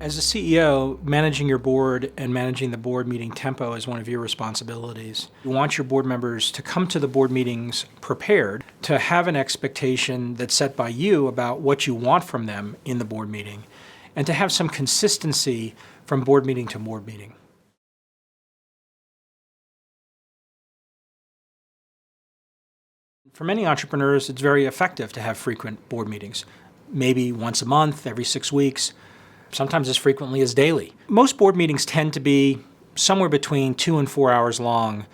As a CEO, managing your board and managing the board meeting tempo is one of your responsibilities. You want your board members to come to the board meetings prepared, to have an expectation that's set by you about what you want from them in the board meeting, and to have some consistency from board meeting to board meeting. For many entrepreneurs, it's very effective to have frequent board meetings, maybe once a month, every 6 weeks. Sometimes as frequently as daily. Most board meetings tend to be somewhere between 2 and 4 hours long,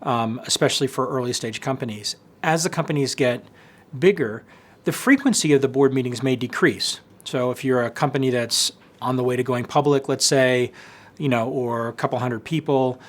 especially for early stage companies. As the companies get bigger, the frequency of the board meetings may decrease. So if you're a company that's on the way to going public, let's say, or a couple hundred people,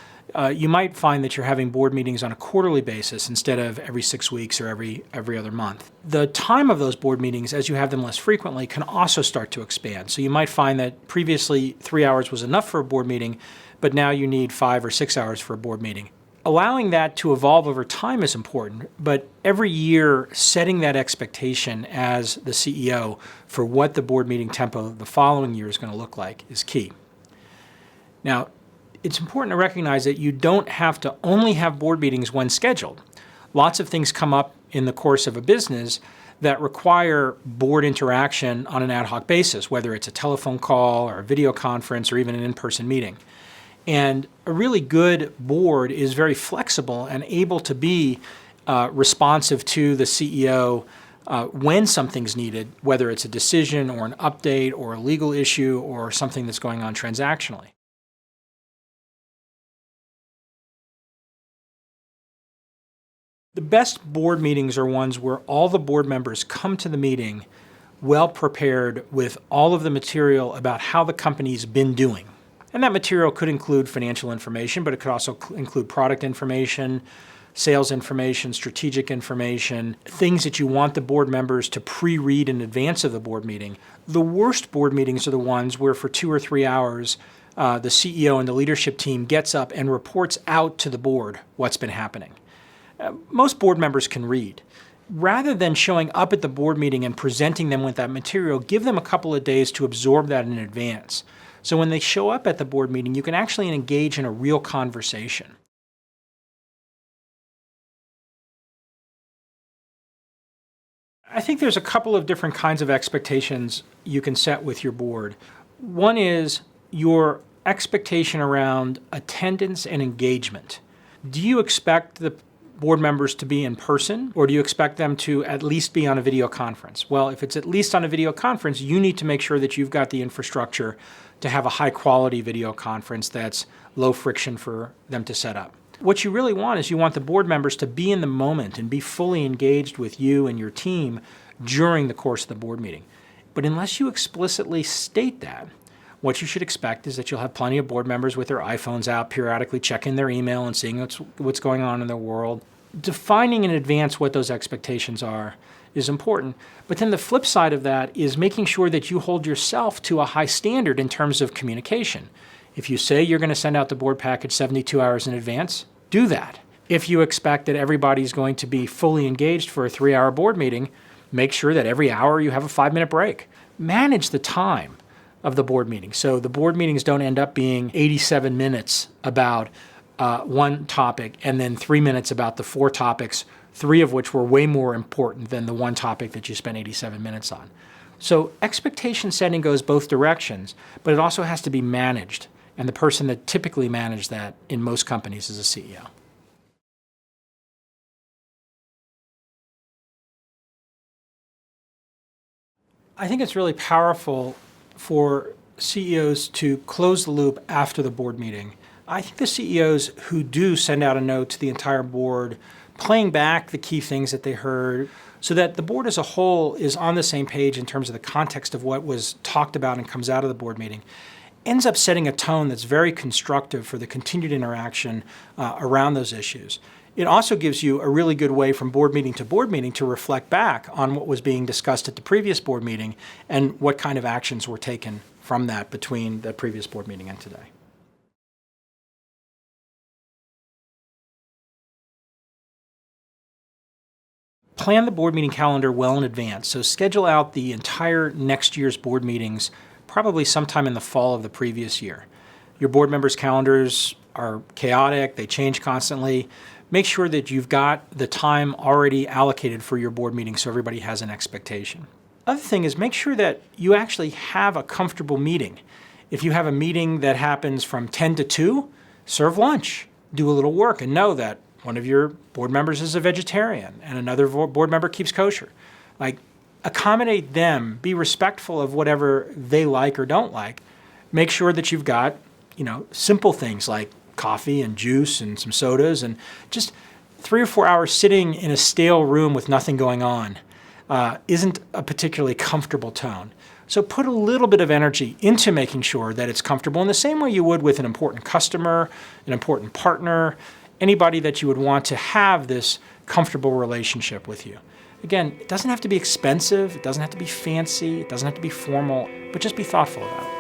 you might find that you're having board meetings on a quarterly basis instead of every 6 weeks or every other month. The time of those board meetings, as you have them less frequently, can also start to expand. So you might find that previously 3 hours was enough for a board meeting, but now you need 5 or 6 hours for a board meeting. Allowing that to evolve over time is important, but every year setting that expectation as the CEO for what the board meeting tempo the following year is going to look like is key. Now, it's important to recognize that you don't have to only have board meetings when scheduled. Lots of things come up in the course of a business that require board interaction on an ad hoc basis, whether it's a telephone call or a video conference or even an in-person meeting. And a really good board is very flexible and able to be responsive to the CEO when something's needed, whether it's a decision or an update or a legal issue or something that's going on transactionally. The best board meetings are ones where all the board members come to the meeting well prepared with all of the material about how the company's been doing. And that material could include financial information, but it could also include product information, sales information, strategic information, things that you want the board members to pre-read in advance of the board meeting. The worst board meetings are the ones where for 2 or 3 hours, the CEO and the leadership team gets up and reports out to the board what's been happening. Most board members can read. Rather than showing up at the board meeting and presenting them with that material, give them a couple of days to absorb that in advance. So when they show up at the board meeting, you can actually engage in a real conversation. I think there's a couple of different kinds of expectations you can set with your board. One is your expectation around attendance and engagement. Do you expect the board members to be in person, or do you expect them to at least be on a video conference? Well, if it's at least on a video conference, you need to make sure that you've got the infrastructure to have a high quality video conference that's low friction for them to set up. What you really want is you want the board members to be in the moment and be fully engaged with you and your team during the course of the board meeting. But unless you explicitly state that, what you should expect is that you'll have plenty of board members with their iPhones out, periodically checking their email and seeing what's going on in their world. Defining in advance what those expectations are is important. But then the flip side of that is making sure that you hold yourself to a high standard in terms of communication. If you say you're going to send out the board package 72 hours in advance, do that. If you expect that everybody's going to be fully engaged for a 3-hour board meeting, make sure that every hour you have a 5-minute break. Manage the time of the board meeting. So the board meetings don't end up being 87 minutes about one topic and then 3 minutes about the 4 topics, 3 of which were way more important than the one topic that you spent 87 minutes on. So expectation setting goes both directions, but it also has to be managed. And the person that typically manages that in most companies is a CEO. I think it's really powerful for CEOs to close the loop after the board meeting. I think the CEOs who do send out a note to the entire board, playing back the key things that they heard, so that the board as a whole is on the same page in terms of the context of what was talked about and comes out of the board meeting, ends up setting a tone that's very constructive for the continued interaction around those issues. It also gives you a really good way from board meeting to reflect back on what was being discussed at the previous board meeting and what kind of actions were taken from that between the previous board meeting and today. Plan the board meeting calendar well in advance. So schedule out the entire next year's board meetings probably sometime in the fall of the previous year. Your board members' calendars are chaotic, they change constantly. Make sure that you've got the time already allocated for your board meeting so everybody has an expectation. Other thing is make sure that you actually have a comfortable meeting. If you have a meeting that happens from 10 to 2, serve lunch, do a little work, and know that one of your board members is a vegetarian and another board member keeps kosher. Accommodate them, be respectful of whatever they like or don't like. Make sure that you've got, simple things like coffee and juice and some sodas, and just 3 or 4 hours sitting in a stale room with nothing going on isn't a particularly comfortable tone. So put a little bit of energy into making sure that it's comfortable in the same way you would with an important customer, an important partner, anybody that you would want to have this comfortable relationship with you. Again, it doesn't have to be expensive, it doesn't have to be fancy, it doesn't have to be formal, but just be thoughtful about it.